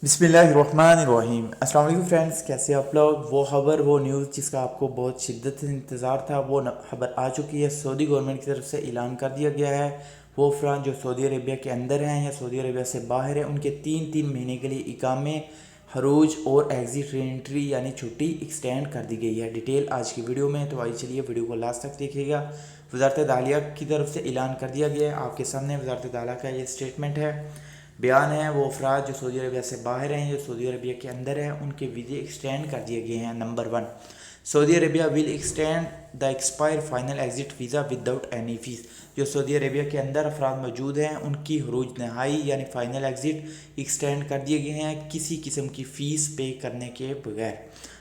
बिस्मिल्लाहिर्रहमानिर्रहीम। अस्सलाम वालेकुम फ्रेंड्स, कैसे आप लोग। वो खबर, वो न्यूज़ जिसका आपको बहुत शिद्दत से इंतज़ार था, वो खबर आ चुकी है। सऊदी गवर्नमेंट की तरफ से ऐलान कर दिया गया है वो अफराद जो सऊदी अरेबिया के अंदर हैं या सऊदी अरेबिया से बाहर हैं, उनके तीन तीन महीने के लिए इकामे, हरूज और एग्ज़िट रीएंट्री यानी छुट्टी एक्सटेंड कर दी गई है। डिटेल आज की वीडियो में, तो आइए चलिए वीडियो को लास्ट तक देखिएगा। वजारत दाखिला की तरफ से ऐलान कर दिया गया है, आपके सामने वजारत दाखिला का ये स्टेटमेंट है, बयान है। वो अफराद जो सऊदी अरबिया से बाहर हैं, जो सऊदी अरबिया के अंदर हैं, उनके वीज़े एक्सटेंड कर दिए गए हैं। Number 1, Saudi Arabia will extend the expire final exit visa without any fees. जो सऊदी अरबिया के अंदर अफराद मौजूद हैं, उनकी हरूज नहाई यानी फ़ाइनल एग्जिट एक्सटेंड कर दिए गए हैं किसी किस्म की फ़ीस पे करने के बगैर।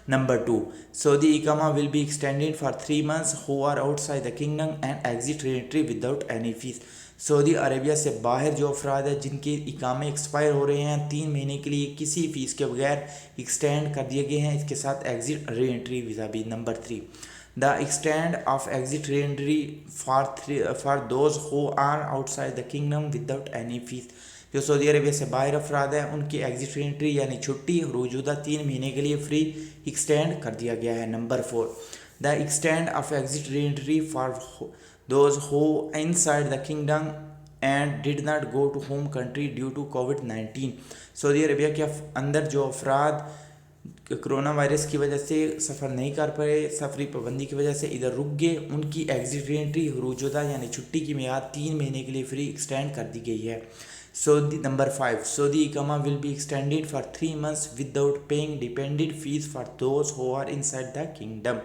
नंबर 2, सऊदी इकामा will be extended for 3 months who are outside the kingdom and exit reentry without any fees. Saudi Arabia से बाहर जो अफराद हैं जिनके इकामे एक्सपायर हो रहे हैं 3 महीने के लिए किसी फ़ीस के बगैर एक्सटेंड कर दिए गए हैं, इसके साथ एग्जिट री एंट्री वीज़ा भी। Number 3, the extend of exit re entry for those who are outside the kingdom without any fees. जो सऊदी अरेबिया से बाहर अफराद हैं उनकी एग्जिट री एंट्री यानी छुट्टी मौजूदा 3 महीने के लिए फ्री एक्सटेंड कर दिया गया है। Number 4, the extend of exit re entry for those who inside the kingdom and did not go to home country due to COVID-19। Saudi Arabia के अंदर जो अफराद कोरोना वायरस की वजह से सफ़र नहीं कर पाए, सफरी पाबंदी की वजह से इधर रुक गए, उनकी एग्जिट री एंट्री मौजूदा यानी छुट्टी की मियाद 3 महीने के लिए फ्री एक्सटेंड कर दी गई है। नंबर 5, सऊदी इकामा will be extended for 3 months without paying dependent fees for those who are inside the kingdom.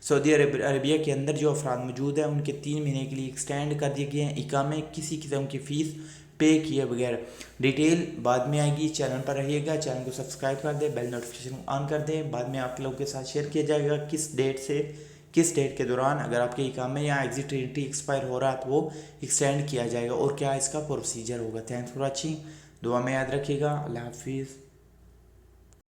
Saudi Arabia के अंदर जो अफराद मौजूद हैं उनके 3 महीने के लिए एक्सटेंड कर दिए गए हैं इकामे किसी किस्म की फ़ीस पे किए बगैर। डिटेल बाद में आएगी, चैनल पर रहिएगा, चैनल को सब्सक्राइब कर दें, बेल नोटिफिकेशन ऑन कर दें। बाद में आप लोगों के साथ शेयर किया जाएगा किस डेट के दौरान अगर आपके इकामे या एग्जिट एंट्री एक्सपायर हो रहा है तो वो एक्सटेंड किया जाएगा और क्या इसका प्रोसीजर होगा। थैंक्स फॉर वॉचिंग, दुआ में याद रखिएगा। अल्लाह हाफिज़।